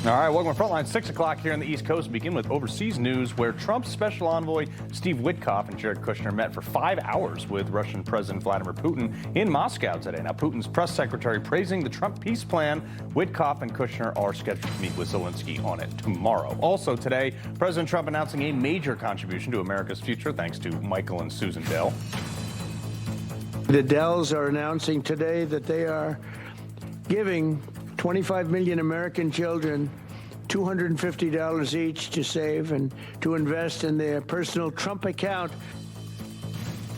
All right, welcome to Frontline. 6 o'clock here on the East Coast. Begin with overseas news, where Trump's special envoy Steve Witkoff and Jared Kushner met for 5 hours with Russian President Vladimir Putin in Moscow today. Now, Putin's press secretary praising the Trump peace plan. Witkoff and Kushner are scheduled to meet with Zelensky on it tomorrow. Also today, President Trump announcing a major contribution to America's future, thanks to Michael and Susan Dell. The Dells are announcing today that they are giving 25 million American children $250 each to save and to invest in their personal Trump account.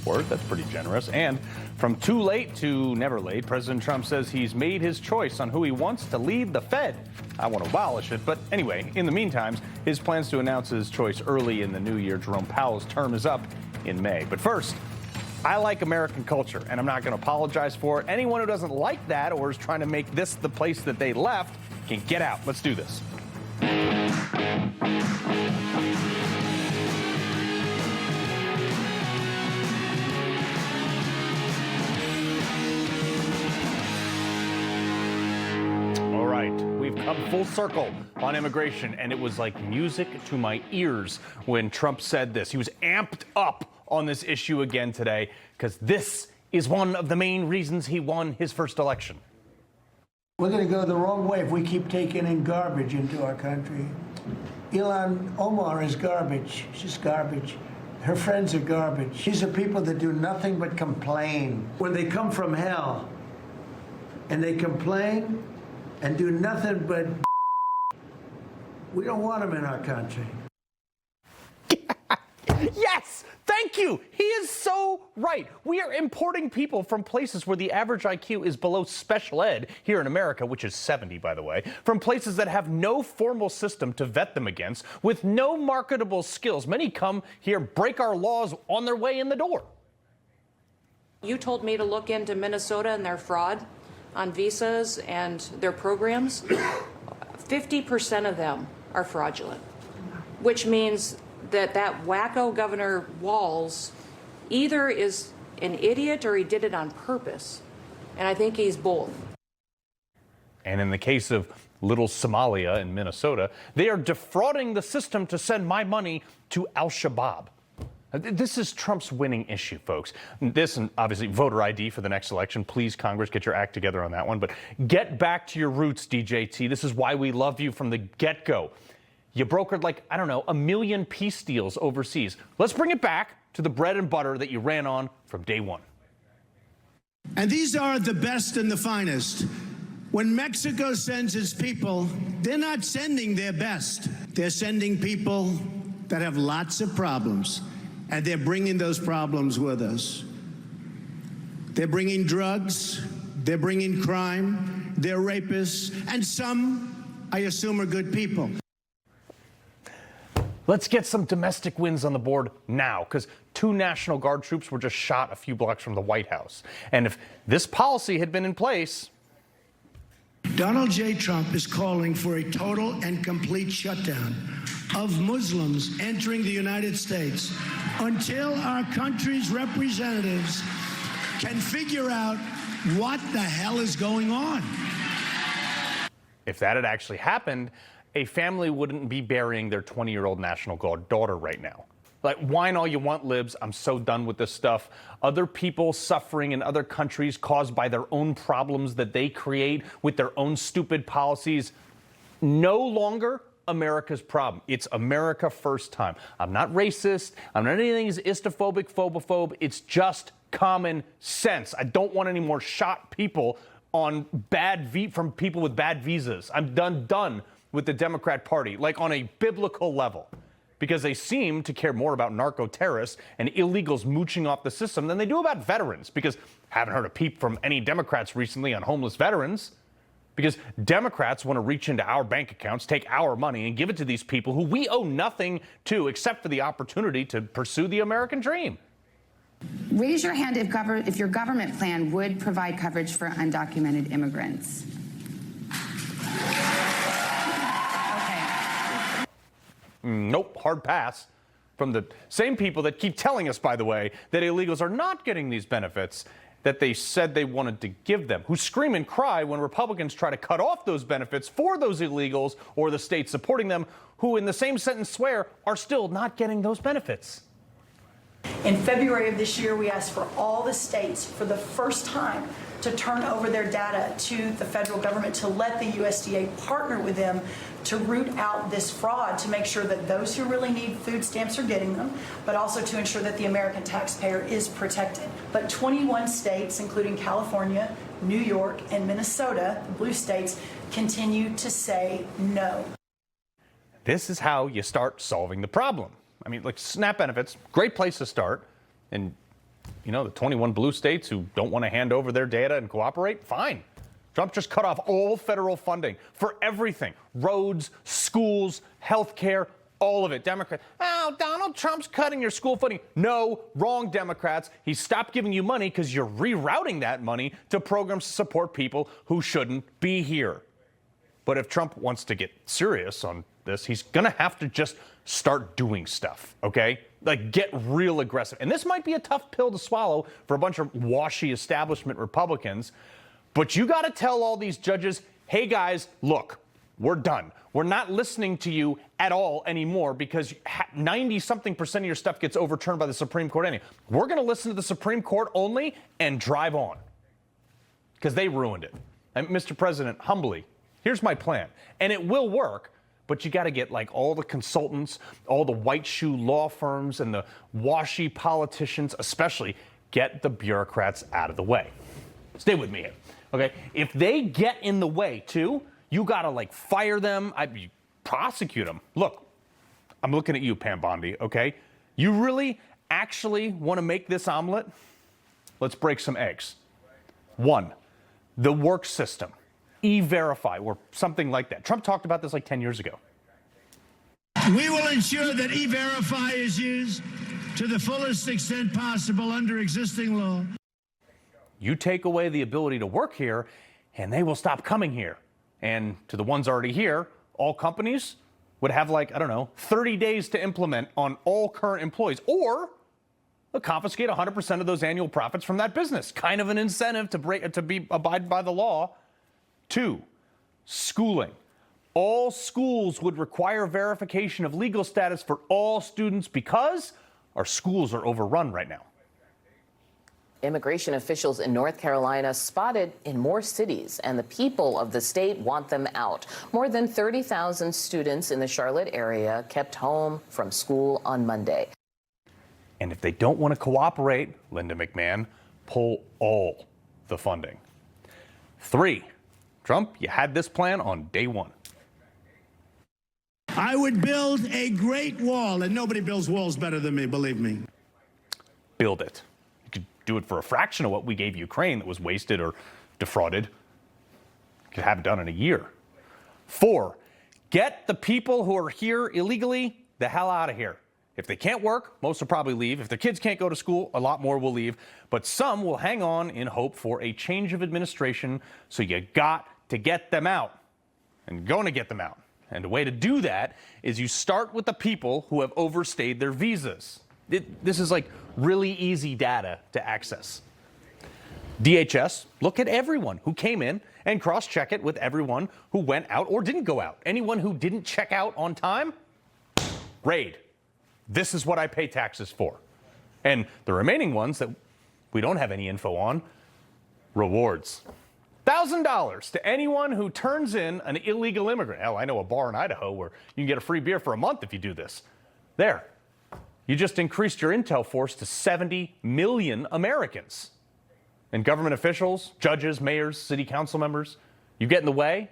That's pretty generous. And from too late to never late, President Trump says he's made his choice on who he wants to lead the Fed. I want to abolish it, but anyway, in the meantime, his plans to announce his choice early in the new year. Jerome Powell's term is up in May. But first, I like American culture, and I'm not going to apologize for it. Anyone who doesn't like that or is trying to make this the place that they left can get out. Let's do this. All right, we've come full circle on immigration, and it was like music to my ears when Trump said this. He was amped up on this issue again today, because this is one of the main reasons he won his first election. We're going to go the wrong way if we keep taking in garbage into our country. Ilhan Omar is garbage. She's garbage. Her friends are garbage. These are people that do nothing but complain. When they come from hell and they complain and do nothing but we don't want them in our country. Yes! Thank you! He is so right. We are importing people from places where the average IQ is below special ed here in America, which is 70, by the way, from places that have no formal system to vet them against, with no marketable skills. Many come here, break our laws on their way in the door. You told me to look into Minnesota and their fraud on visas and their programs. 50% of them are fraudulent, which means that wacko Governor Walz either is an idiot or he did it on purpose. And I think he's both. And in the case of little Somalia in Minnesota, they are defrauding the system to send my money to Al-Shabaab. This is Trump's winning issue, folks. This and obviously voter ID for the next election. Please, Congress, get your act together on that one. But get back to your roots, DJT. This is why we love you from the get-go. You brokered like, I don't know, 1 million peace deals overseas. Let's bring it back to the bread and butter that you ran on from day one. And these are the best and the finest. When Mexico sends its people, they're not sending their best. They're sending people that have lots of problems, and they're bringing those problems with us. They're bringing drugs, they're bringing crime, they're rapists, and some, I assume, are good people. Let's get some domestic wins on the board now, because 2 National Guard troops were just shot a few blocks from the White House. And if this policy had been in place... Donald J. Trump is calling for a total and complete shutdown of Muslims entering the United States until our country's representatives can figure out what the hell is going on. If that had actually happened, a family wouldn't be burying their 20-year-old National Guard daughter right now. Like, whine all you want, libs. I'm so done with this stuff. Other people suffering in other countries caused by their own problems that they create with their own stupid policies. No longer America's problem. It's America first time. I'm not racist. I'm not anything as istophobic, phobophobe. It's just common sense. I don't want any more shot people on from people with bad visas. I'm done with the Democrat Party, like on a biblical level, because they seem to care more about narco-terrorists and illegals mooching off the system than they do about veterans, because haven't heard a peep from any Democrats recently on homeless veterans, because Democrats want to reach into our bank accounts, take our money, and give it to these people who we owe nothing to except for the opportunity to pursue the American dream. Raise your hand if your government plan would provide coverage for undocumented immigrants. Nope, hard pass. From the same people that keep telling us, by the way, that illegals are not getting these benefits. that they said they wanted to give them, who scream and cry when Republicans try to cut off those benefits for those illegals or the states supporting them, who in the same sentence swear are still not getting those benefits. In February of this year, we asked for all the states for the first time to turn over their data to the federal government, to let the USDA partner with them to root out this fraud, to make sure that those who really need food stamps are getting them, but also to ensure that the American taxpayer is protected. But 21 states, including California, New York, and Minnesota, the blue states, continue to say no. This is how you start solving the problem. I mean, like SNAP benefits, great place to start. And, you know, the 21 blue states who don't want to hand over their data and cooperate, fine. Trump just cut off all federal funding for everything. Roads, schools, health care, all of it. Democrats, oh, Donald Trump's cutting your school funding. No, wrong, Democrats. He stopped giving you money because you're rerouting that money to programs to support people who shouldn't be here. But if Trump wants to get serious on this, he's going to have to just start doing stuff, okay? Like, get real aggressive. And this might be a tough pill to swallow for a bunch of washy establishment Republicans, but you got to tell all these judges, hey, guys, look, we're done. We're not listening to you at all anymore because 90-something% of your stuff gets overturned by the Supreme Court anyway. We're going to listen to the Supreme Court only and drive on because they ruined it. And Mr. President, humbly, here's my plan. And it will work, but you got to get like all the consultants, all the white shoe law firms and the washy politicians, especially get the bureaucrats out of the way. Stay with me here, okay? If they get in the way too, you got to like fire them, prosecute them. Look, I'm looking at you, Pam Bondi, okay? You really actually want to make this omelet? Let's break some eggs. One, the work system. E-Verify or something like that. Trump talked about this like 10 years ago. We will ensure that E-Verify is used to the fullest extent possible under existing law. You take away the ability to work here, and they will stop coming here. And to the ones already here, all companies would have 30 days to implement on all current employees, or they'll confiscate 100% of those annual profits from that business. Kind of an incentive to abide by the law. 2, schooling. All schools would require verification of legal status for all students because our schools are overrun right now. Immigration officials in North Carolina spotted in more cities, and the people of the state want them out. More than 30,000 students in the Charlotte area kept home from school on Monday. And if they don't want to cooperate, Linda McMahon, pull all the funding. 3, Trump, you had this plan on day one. I would build a great wall, and nobody builds walls better than me, believe me. Build it. You could do it for a fraction of what we gave Ukraine that was wasted or defrauded. You could have it done in a year. 4, get the people who are here illegally the hell out of here. If they can't work, most will probably leave. If their kids can't go to school, a lot more will leave. But some will hang on in hope for a change of administration. So you got to get them out. And you're going to get them out. And the way to do that is you start with the people who have overstayed their visas. This is like really easy data to access. DHS, look at everyone who came in and cross-check it with everyone who went out or didn't go out. Anyone who didn't check out on time, raid. This is what I pay taxes for. And the remaining ones that we don't have any info on, rewards. $1,000 to anyone who turns in an illegal immigrant. Hell, I know a bar in Idaho where you can get a free beer for a month if you do this. There. You just increased your intel force to 70 million Americans. And government officials, judges, mayors, city council members, you get in the way,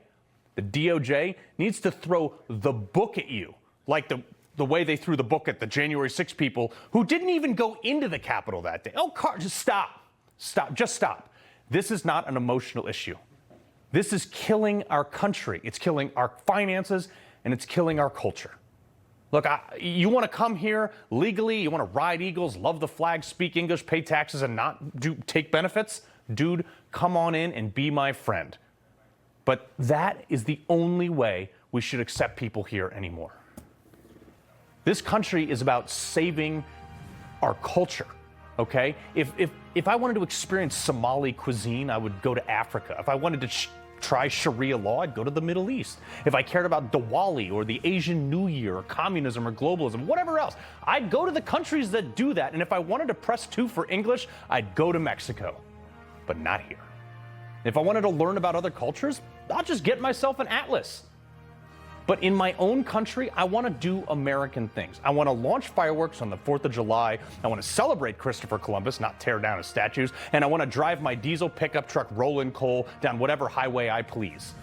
the DOJ needs to throw the book at you, like the way they threw the book at the January 6 people who didn't even go into the Capitol that day. Oh, just stop. Stop. Just stop. This is not an emotional issue. This is killing our country. It's killing our finances, and it's killing our culture. Look, you want to come here legally, you want to ride eagles, love the flag, speak English, pay taxes, and not take benefits? Dude, come on in and be my friend. But that is the only way we should accept people here anymore. This country is about saving our culture, okay? If I wanted to experience Somali cuisine, I would go to Africa. If I wanted to try Sharia law, I'd go to the Middle East. If I cared about Diwali or the Asian New Year or communism or globalism, whatever else, I'd go to the countries that do that. And if I wanted to press 2 for English, I'd go to Mexico, but not here. If I wanted to learn about other cultures, I'll just get myself an atlas. But in my own country, I want to do American things. I want to launch fireworks on the 4th of July. I want to celebrate Christopher Columbus, not tear down his statues. And I want to drive my diesel pickup truck rolling coal down whatever highway I please.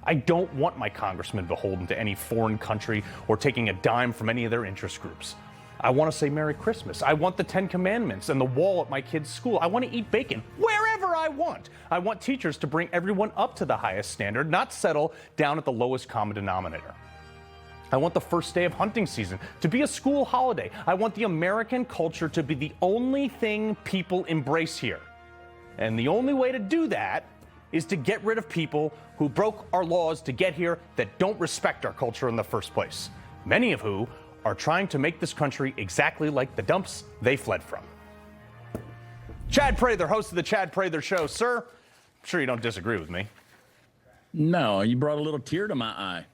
I don't want my congressman beholden to any foreign country or taking a dime from any of their interest groups. I want to say Merry Christmas. I want the 10 Commandments and the wall at my kid's school. I want to eat bacon wherever I want. I want teachers to bring everyone up to the highest standard, not settle down at the lowest common denominator. I want the first day of hunting season to be a school holiday. I want the American culture to be the only thing people embrace here. And the only way to do that is to get rid of people who broke our laws to get here that don't respect our culture in the first place, many of who are trying to make this country exactly like the dumps they fled from. Chad Prather, host of the Chad Prather Show. Sir, I'm sure you don't disagree with me. No, you brought a little tear to my eye.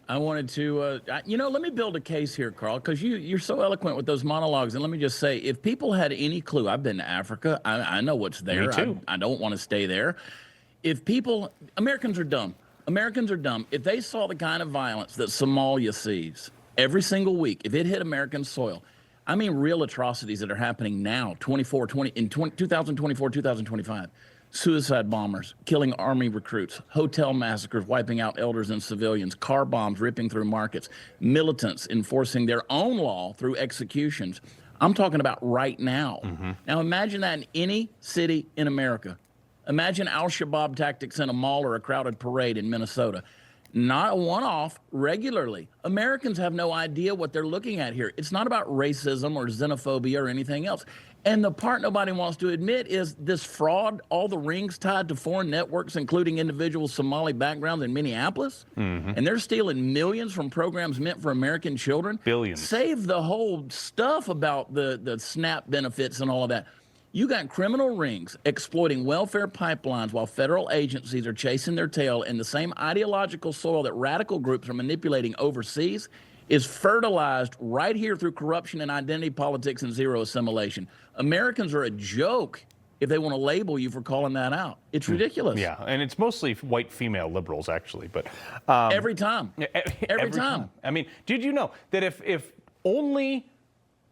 I wanted to, let me build a case here, Carl, because you're so eloquent with those monologues. And let me just say, if people had any clue, I've been to Africa. I know what's there. Me too. I don't want to stay there. Americans are dumb. Americans are dumb. If they saw the kind of violence that Somalia sees every single week, if it hit American soil, I mean real atrocities that are happening now, in 2024, 2025. Suicide bombers, killing Army recruits, hotel massacres, wiping out elders and civilians, car bombs ripping through markets, militants enforcing their own law through executions. I'm talking about right now. Mm-hmm. Now imagine that in any city in America. Imagine al-Shabaab tactics in a mall or a crowded parade in Minnesota. Not a one-off, regularly. Americans have no idea what they're looking at here. It's not about racism or xenophobia or anything else. And the part nobody wants to admit is this fraud, all the rings tied to foreign networks, including individual Somali backgrounds in Minneapolis. Mm-hmm. And they're stealing millions from programs meant for American children. Billions. Save the whole stuff about the SNAP benefits and all of that. You got criminal rings exploiting welfare pipelines while federal agencies are chasing their tail, and the same ideological soil that radical groups are manipulating overseas is fertilized right here through corruption and identity politics and zero assimilation. Americans are a joke if they want to label you for calling that out. It's ridiculous. Yeah, and it's mostly white female liberals, actually. But every time. Every time. I mean, did you know that if only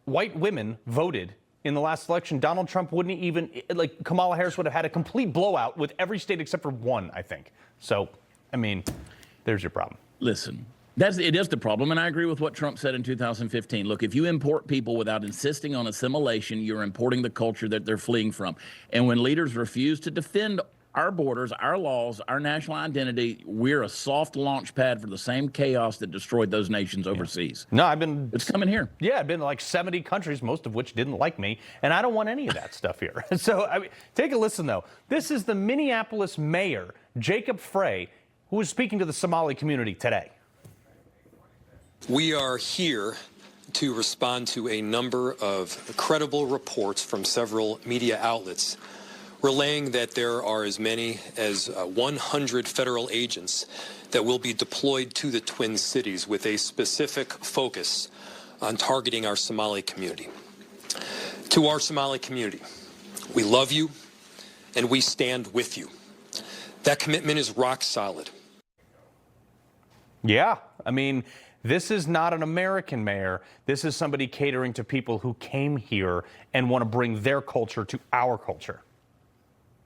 white women voted in the last election, Donald Trump wouldn't even, Kamala Harris would have had a complete blowout with every state except for one, I think. So, I mean, there's your problem. Listen, it is the problem, and I agree with what Trump said in 2015. Look, if you import people without insisting on assimilation, you're importing the culture that they're fleeing from. And when leaders refuse to defend our borders, our laws, our national identity, we're a soft launch pad for the same chaos that destroyed those nations overseas. No, it's coming here. Yeah, I've been to like 70 countries, most of which didn't like me, and I don't want any of that stuff here. So I mean, take a listen, though. This is the Minneapolis mayor, Jacob Frey, who was speaking to the Somali community today. We are here to respond to a number of credible reports from several media outlets relaying that there are as many as 100 federal agents that will be deployed to the Twin Cities with a specific focus on targeting our Somali community. To our Somali community, we love you and we stand with you. That commitment is rock solid. Yeah, I mean, this is not an American mayor. This is somebody catering to people who came here and want to bring their culture to our culture.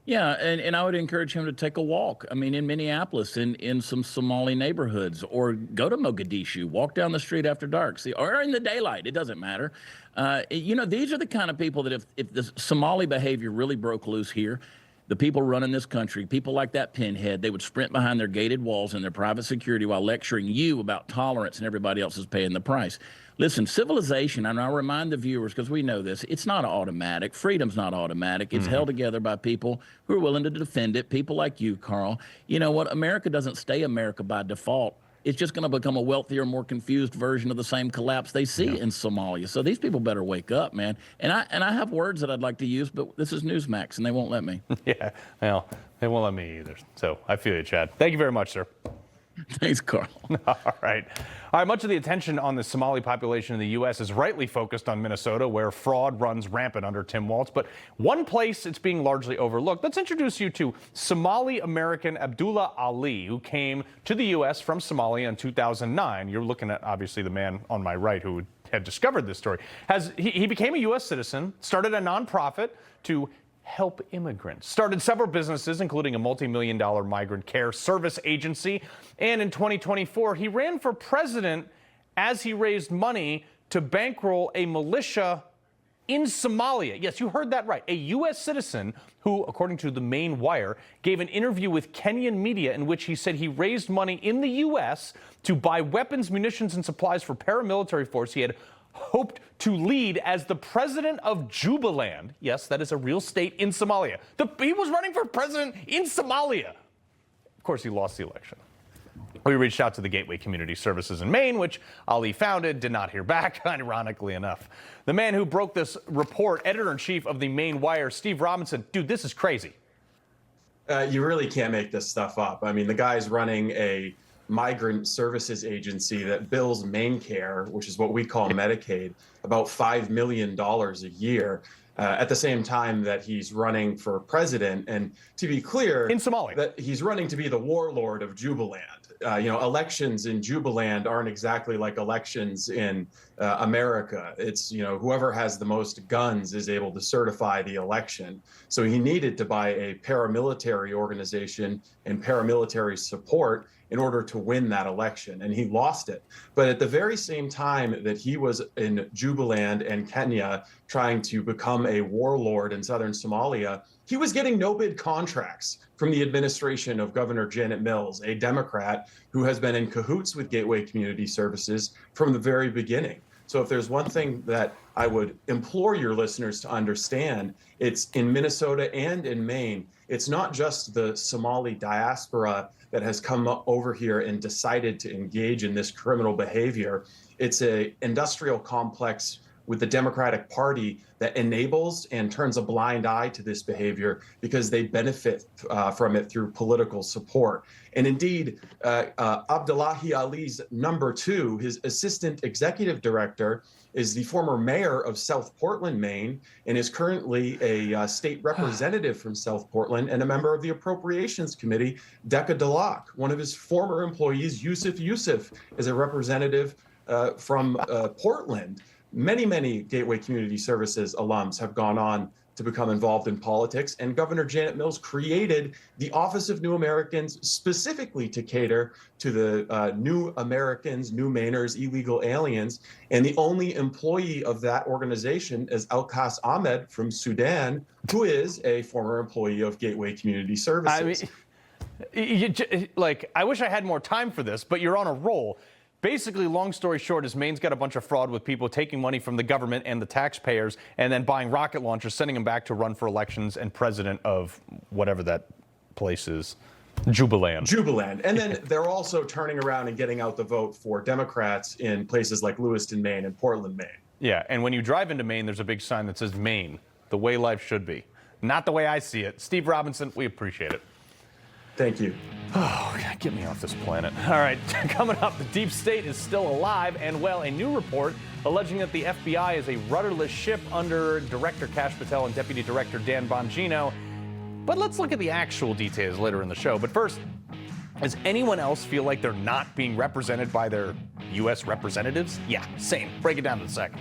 Yeah, and I would encourage him to take a walk. I mean, in Minneapolis, in some Somali neighborhoods, or go to Mogadishu, walk down the street after dark, or in the daylight. It doesn't matter. These are the kind of people that if the Somali behavior really broke loose here, the people running this country, people like that pinhead, they would sprint behind their gated walls and their private security while lecturing you about tolerance, and everybody else is paying the price. Listen, civilization, and I'll remind the viewers, because we know this, it's not automatic. Freedom's not automatic. It's held together by people who are willing to defend it, people like you, Carl. You know what? America doesn't stay America by default. it's just going to become a wealthier, more confused version of the same collapse they see in Somalia. So these people better wake up, man. And I have words that I'd like to use, but this is Newsmax, and they won't let me. Yeah, well, they won't let me either. So I feel you, Chad. Thank you very much, sir. Thanks, Carl. All right. All right. Much of the attention on the Somali population in the U.S. is rightly focused on Minnesota, where fraud runs rampant under Tim Walz. But one place it's being largely overlooked. Let's introduce you to Somali American Abdullah Ali, who came to the U.S. from Somalia in 2009. You're looking at, obviously, the man on my right who had discovered this story. He became a U.S. citizen, started a nonprofit to help immigrants, started several businesses, including a multi-million-dollar migrant care service agency. And in 2024, he ran for president as he raised money to bankroll a militia in Somalia. Yes, you heard that right. A U.S. citizen who, according to the Main Wire, gave an interview with Kenyan media in which he said he raised money in the U.S. to buy weapons, munitions, and supplies for paramilitary force he had hoped to lead as the president of Jubaland. Yes, that is a real state in Somalia. He was running for president in Somalia. Of course, he lost the election. We reached out to the Gateway Community Services in Maine, which Ali founded, did not hear back, ironically enough. The man who broke this report, editor-in-chief of the Main Wire, Steve Robinson, dude, this is crazy. You really can't make this stuff up. I mean, the guy's running a migrant services agency that bills MaineCare, which is what we call Medicaid, about $5 million a year, at the same time that he's running for president. And to be clear, in Somalia, that he's running to be the warlord of Jubaland. Elections in Jubaland aren't exactly like elections in America. It's, whoever has the most guns is able to certify the election. So he needed to buy a paramilitary organization and paramilitary support in order to win that election, and he lost it. But at the very same time that he was in Jubaland and Kenya trying to become a warlord in southern Somalia, he was getting no-bid contracts from the administration of Governor Janet Mills, a Democrat who has been in cahoots with Gateway Community Services from the very beginning. So if there's one thing that I would implore your listeners to understand, it's in Minnesota and in Maine, it's not just the Somali diaspora that has come over here and decided to engage in this criminal behavior. It's an industrial complex with the Democratic Party that enables and turns a blind eye to this behavior because they benefit from it through political support. And indeed, Abdullahi Ali's number two, his assistant executive director, is the former mayor of South Portland, Maine, and is currently a state representative from South Portland and a member of the Appropriations Committee, Decca Delac. One of his former employees, Yusuf, is a representative from Portland. Many Gateway Community Services alums have gone on to become involved in politics, and Governor Janet Mills created the Office of New Americans specifically to cater to the new Americans, new Mainers, illegal aliens, and the only employee of that organization is Alkas Ahmed from Sudan, who is a former employee of Gateway Community Services. I wish I had more time for this, but you're on a roll. Basically, long story short, is Maine's got a bunch of fraud with people taking money from the government and the taxpayers and then buying rocket launchers, sending them back to run for elections and president of whatever that place is. Jubaland. And then they're also turning around and getting out the vote for Democrats in places like Lewiston, Maine and Portland, Maine. Yeah, and when you drive into Maine, there's a big sign that says Maine, the way life should be. Not the way I see it. Steve Robinson, we appreciate it. Thank you. Oh, get me off this planet. All right, coming up, the deep state is still alive, and well, a new report alleging that the FBI is a rudderless ship under Director Kash Patel and Deputy Director Dan Bongino. But let's look at the actual details later in the show. But first, does anyone else feel like they're not being represented by their U.S. representatives? Yeah, same. Break it down in a second.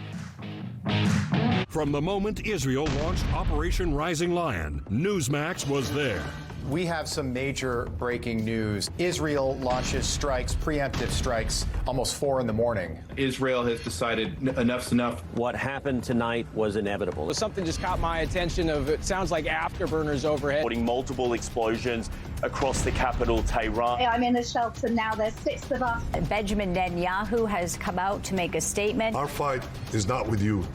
From the moment Israel launched Operation Rising Lion, Newsmax was there. We have some major breaking news. Israel launches strikes, preemptive strikes, almost 4 in the morning. Israel has decided enough's enough. What happened tonight was inevitable. Something just caught my attention of, it sounds like afterburners overhead. Reporting multiple explosions across the capital, Tehran. I'm in a shelter now. There's 6 of us. Benjamin Netanyahu has come out to make a statement. Our fight is not with you.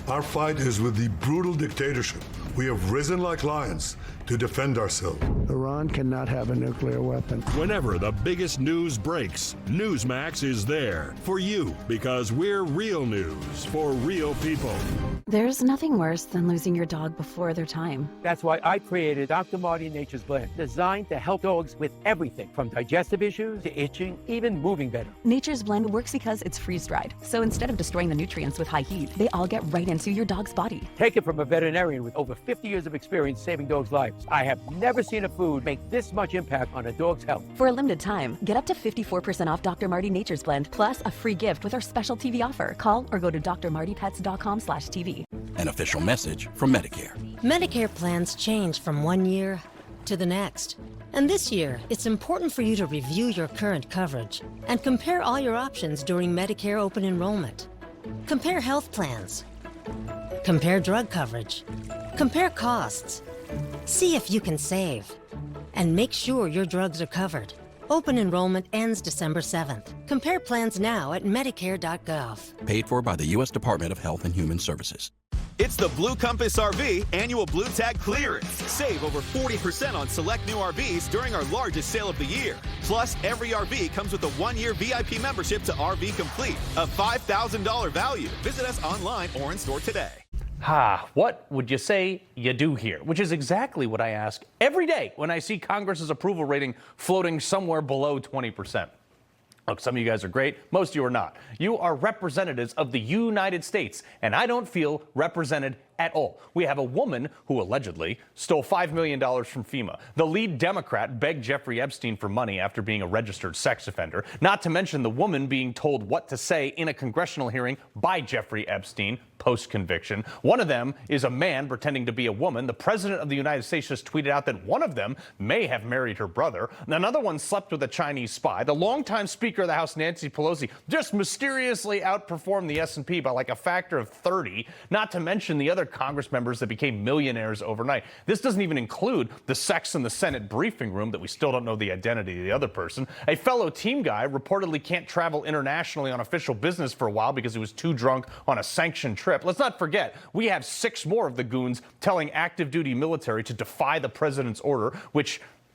Our fight is with the brutal dictatorship We have risen like lions to defend ourselves. Iran cannot have a nuclear weapon. Whenever the biggest news breaks, Newsmax is there for you because we're real news for real people. There's nothing worse than losing your dog before their time. That's why I created Dr. Marty Nature's Blend, designed to help dogs with everything from digestive issues to itching, even moving better. Nature's Blend works because it's freeze-dried. So instead of destroying the nutrients with high heat, they all get right into your dog's body. Take it from a veterinarian with over 50 years of experience saving dogs' lives. I have never seen a food make this much impact on a dog's health. For a limited time, get up to 54% off Dr. Marty Nature's Blend, plus a free gift with our special TV offer. Call or go to drmartypets.com/TV. An official message from Medicare. Medicare plans change from one year to the next. And this year, it's important for you to review your current coverage and compare all your options during Medicare open enrollment. Compare health plans. Compare drug coverage. Compare costs. See if you can save. And make sure your drugs are covered. Open enrollment ends December 7th. Compare plans now at Medicare.gov. Paid for by the U.S. Department of Health and Human Services. It's the Blue Compass RV annual Blue Tag clearance. Save over 40% on select new RVs during our largest sale of the year. Plus, every RV comes with a 1-year VIP membership to RV Complete, a $5,000 value. Visit us online or in store today. What would you say you do here? Which is exactly what I ask every day when I see Congress's approval rating floating somewhere below 20%. Look, some of you guys are great. Most of you are not. You are representatives of the United States, and I don't feel represented at all. We have a woman who allegedly stole $5 million from FEMA. The lead Democrat begged Jeffrey Epstein for money after being a registered sex offender, not to mention the woman being told what to say in a congressional hearing by Jeffrey Epstein post-conviction. One of them is a man pretending to be a woman. The president of the United States just tweeted out that one of them may have married her brother. Another one slept with a Chinese spy. The longtime Speaker of the House, Nancy Pelosi, just mysteriously outperformed the S&P by like a factor of 30, not to mention the other Congress members that became millionaires overnight. This doesn't even include the sex in the Senate briefing room that we still don't know the identity of the other person. A fellow team guy reportedly can't travel internationally on official business for a while because he was too drunk on a sanctioned trip. Let's not forget, we have 6 more of the goons telling active duty military to defy the president's order,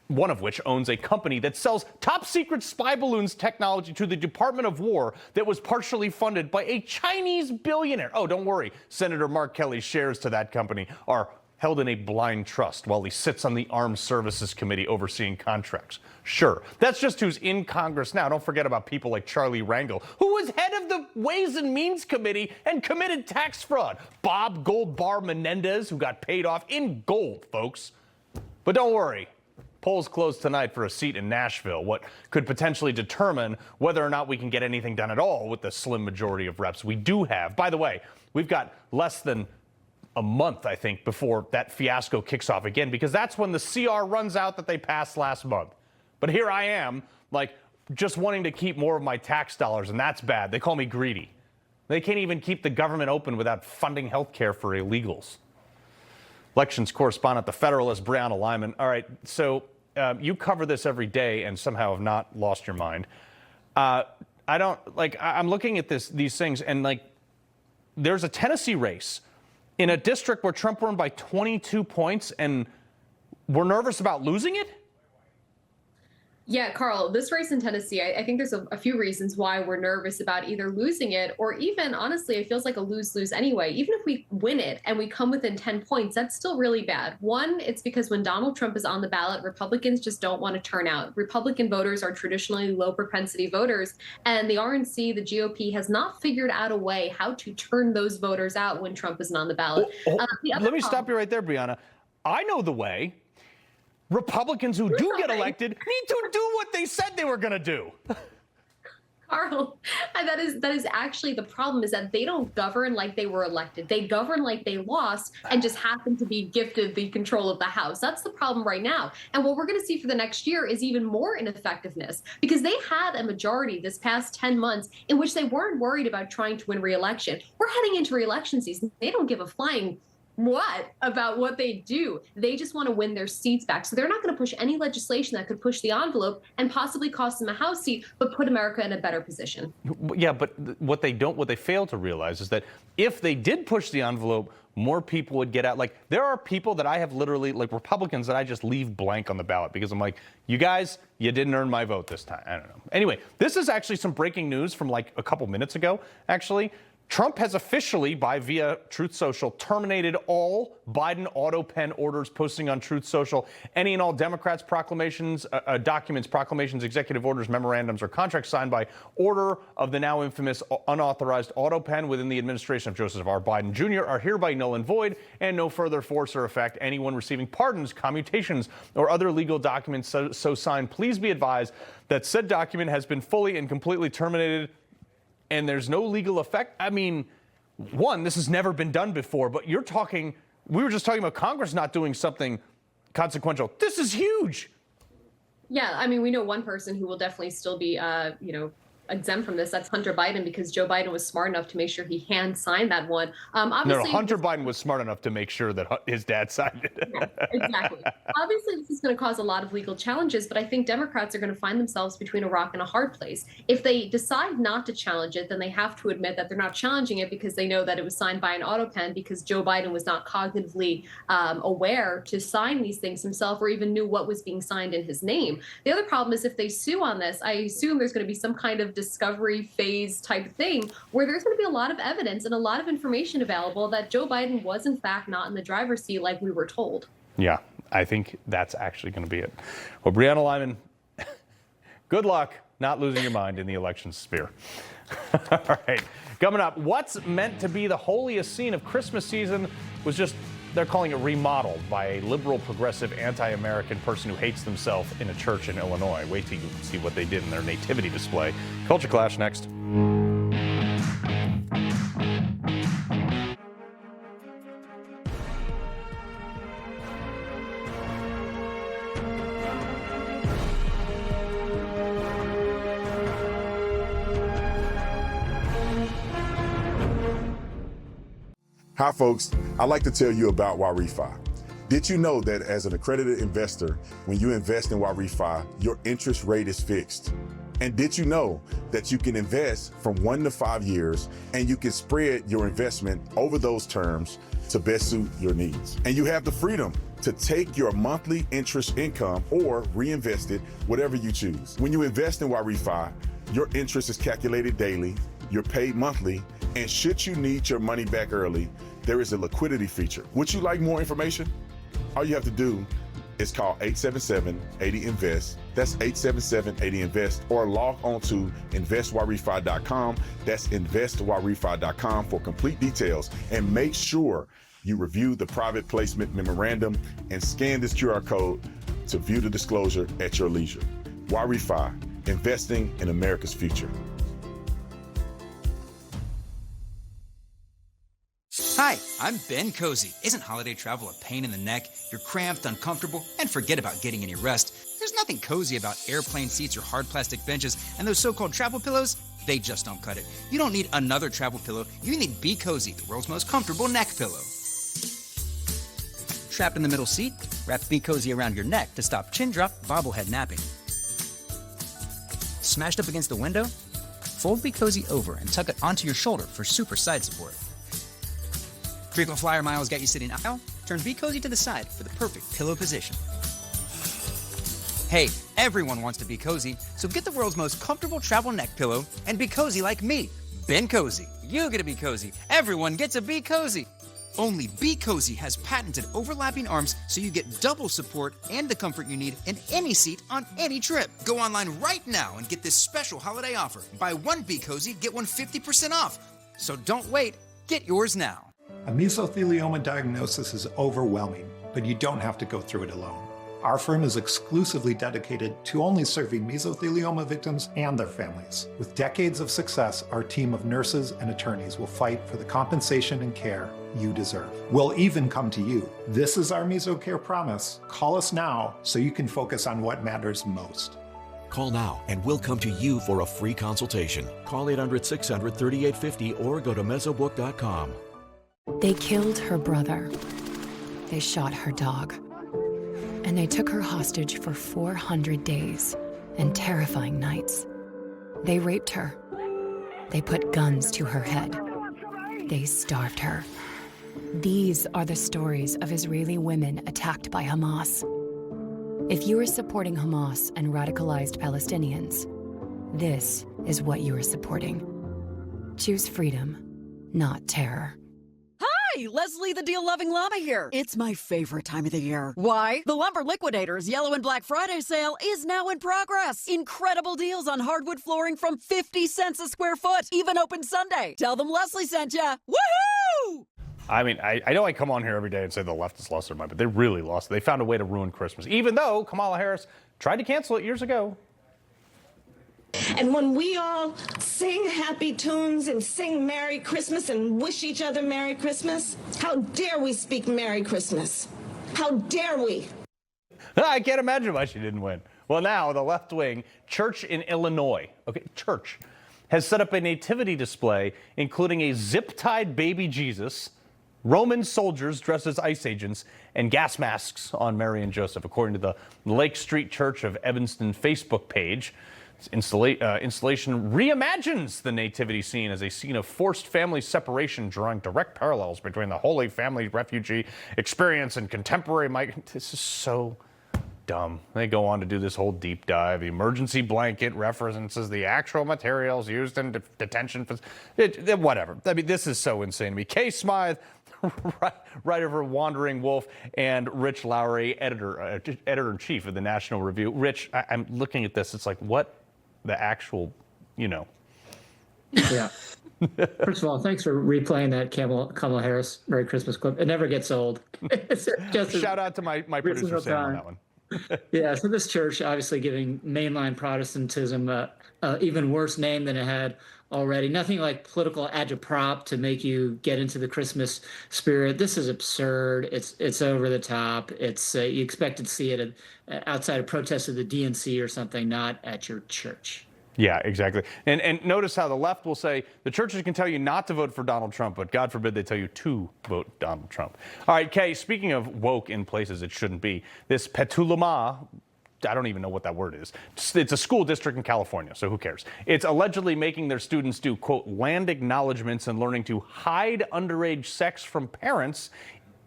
one of which owns a company that sells top secret spy balloons technology to the Department of War that was partially funded by a Chinese billionaire. Oh, don't worry. Senator Mark Kelly's shares to that company are held in a blind trust while he sits on the Armed Services Committee overseeing contracts. Sure, that's just who's in Congress now. Don't forget about people like Charlie Rangel, who was head of the Ways and Means Committee and committed tax fraud. Bob Goldbar Menendez, who got paid off in gold, folks. But don't worry. Polls close tonight for a seat in Nashville, what could potentially determine whether or not we can get anything done at all with the slim majority of reps we do have. By the way, we've got less than a month, I think, before that fiasco kicks off again, because that's when the CR runs out that they passed last month. But here I am, like, just wanting to keep more of my tax dollars, and that's bad. They call me greedy. They can't even keep the government open without funding health care for illegals. Elections correspondent, the Federalist, Brianna Lyman. All right, so you cover this every day and somehow have not lost your mind. I'm looking at these things, and like, there's a Tennessee race in a district where Trump won by 22 points, and we're nervous about losing it? Yeah, Carl, this race in Tennessee, I think there's a few reasons why we're nervous about either losing it or even, honestly, it feels like a lose-lose anyway. Even if we win it and we come within 10 points, that's still really bad. One, it's because when Donald Trump is on the ballot, Republicans just don't want to turn out. Republican voters are traditionally low-propensity voters, and the RNC, the GOP, has not figured out a way how to turn those voters out when Trump isn't on the ballot. Let me stop you right there, Brianna. I know the way. Republicans who do get elected need to do what they said they were going to do. Carl, that is actually the problem, is that they don't govern like they were elected. They govern like they lost and just happen to be gifted the control of the House. That's the problem right now. And what we're going to see for the next year is even more ineffectiveness, because they had a majority this past 10 months in which they weren't worried about trying to win re-election. We're heading into re-election season. They don't give a flying what about what they do. They just want to win their seats back. So they're not going to push any legislation that could push the envelope and possibly cost them a House seat, but put America in a better position. Yeah, but what they fail to realize is that if they did push the envelope, more people would get out. Like, there are people that I have literally, like Republicans, that I just leave blank on the ballot because I'm like, you guys, you didn't earn my vote this time. I don't know. Anyway, this is actually some breaking news from like a couple minutes ago, actually. Trump has officially, via Truth Social, terminated all Biden auto pen orders posting on Truth Social. Any and all Democrats' proclamations, documents, proclamations, executive orders, memorandums, or contracts signed by order of the now infamous unauthorized auto pen within the administration of Joseph R. Biden Jr. are hereby null and void, and no further force or effect. Anyone receiving pardons, commutations, or other legal documents so signed, please be advised that said document has been fully and completely terminated, and there's no legal effect. I mean, one, this has never been done before, but we were just talking about Congress not doing something consequential. This is huge. Yeah, I mean, we know one person who will definitely still be, exempt from this. That's Hunter Biden, because Joe Biden was smart enough to make sure he hand signed that one. No, Hunter Biden was smart enough to make sure that his dad signed it. Yeah, exactly. Obviously, this is going to cause a lot of legal challenges, but I think Democrats are going to find themselves between a rock and a hard place. If they decide not to challenge it, then they have to admit that they're not challenging it because they know that it was signed by an auto pen, because Joe Biden was not cognitively aware to sign these things himself, or even knew what was being signed in his name. The other problem is, if they sue on this, I assume there's going to be some kind of discovery phase type thing where there's going to be a lot of evidence and a lot of information available that Joe Biden was in fact not in the driver's seat like we were told. Yeah, I think that's actually going to be it. Well, Brianna Lyman, good luck not losing your mind in the election sphere. All right, coming up, what's meant to be the holiest scene of Christmas season was just, they're calling it remodeled by a liberal, progressive, anti-American person who hates themselves in a church in Illinois. Wait till you see what they did in their nativity display. Culture Clash next. Hi, folks. I'd like to tell you about YRefi. Did you know that as an accredited investor, when you invest in YRefi, your interest rate is fixed? And did you know that you can invest from 1 to 5 years and you can spread your investment over those terms to best suit your needs? And you have the freedom to take your monthly interest income or reinvest it, whatever you choose. When you invest in YRefi, your interest is calculated daily, you're paid monthly, and should you need your money back early, there is a liquidity feature. Would you like more information? All you have to do is call 877-80-INVEST. That's 877-80-INVEST, or log on to investyrrefi.com. That's investyrrefi.com for complete details. And make sure you review the private placement memorandum and scan this QR code to view the disclosure at your leisure. YRefi, investing in America's future. Hi, I'm Ben Cozy. Isn't holiday travel a pain in the neck? You're cramped, uncomfortable, and forget about getting any rest. There's nothing cozy about airplane seats or hard plastic benches, and those so-called travel pillows, they just don't cut it. You don't need another travel pillow. You need Be Cozy, the world's most comfortable neck pillow. Trapped in the middle seat? Wrap Be Cozy around your neck to stop chin drop, bobblehead napping. Smashed up against the window? Fold Be Cozy over and tuck it onto your shoulder for super side support. Frequent flyer miles got you sitting aisle? Turn Be Cozy to the side for the perfect pillow position. Hey, everyone wants to be cozy, so get the world's most comfortable travel neck pillow and be cozy like me, Ben Cozy. You get to be cozy. Everyone gets to be cozy. Only Be Cozy has patented overlapping arms, so you get double support and the comfort you need in any seat on any trip. Go online right now and get this special holiday offer. Buy one Be Cozy, get one 50% off. So don't wait. Get yours now. A mesothelioma diagnosis is overwhelming, but you don't have to go through it alone. Our firm is exclusively dedicated to only serving mesothelioma victims and their families. With decades of success, our team of nurses and attorneys will fight for the compensation and care you deserve. We'll even come to you. This is our MesoCare promise. Call us now so you can focus on what matters most. Call now and we'll come to you for a free consultation. Call 800-600-3850 or go to mesobook.com. They killed her brother. They shot her dog. And they took her hostage for 400 days and terrifying nights. They raped her. They put guns to her head. They starved her. These are the stories of Israeli women attacked by Hamas. If you are supporting Hamas and radicalized Palestinians, this is what you are supporting. Choose freedom, not terror. Hi, Leslie the deal-loving llama here. It's my favorite time of the year. Why? The Lumber Liquidators Yellow and Black Friday sale is now in progress. Incredible deals on hardwood flooring from 50 cents a square foot, even open Sunday. Tell them Leslie sent ya. Woohoo! I mean, I know I come on here every day and say the left has lost their mind, but they really lost it. They found a way to ruin Christmas, even though Kamala Harris tried to cancel it years ago. And when we all sing happy tunes and sing Merry Christmas and wish each other Merry Christmas, how dare we speak Merry Christmas? How dare we? I can't imagine why she didn't win. Well, now the left-wing church in Illinois, church, has set up a nativity display, including a zip-tied baby Jesus, Roman soldiers dressed as ICE agents, and gas masks on Mary and Joseph, according to the Lake Street Church of Evanston Facebook page. Installation reimagines the nativity scene as a scene of forced family separation, drawing direct parallels between the Holy Family refugee experience and contemporary migrant. This is so dumb. They go on to do this whole deep dive. The emergency blanket references the actual materials used in detention. Whatever. I mean, this is so insane to me. Kay Smythe, writer for Wandering Wolf, and Rich Lowry, editor-in-chief of the National Review. Rich, I'm looking at this. It's like, what the actual, Yeah. First of all, thanks for replaying that Kamala Harris Merry Christmas clip. It never gets old. Shout out to my producer, Sam, on that one. Yeah, so this church obviously giving mainline Protestantism an even worse name than it had already. Nothing like political agitprop to make you get into the Christmas spirit. This is absurd. It's over the top. It's you expect to see it outside of protests of the DNC or something, not at your church. Yeah, exactly. And notice how the left will say the churches can tell you not to vote for Donald Trump, but God forbid they tell you to vote Donald Trump. All right, Kay, speaking of woke in places it shouldn't be, this Petaluma, I don't even know what that word is. It's a school district in California, so who cares? It's allegedly making their students do, quote, land acknowledgments and learning to hide underage sex from parents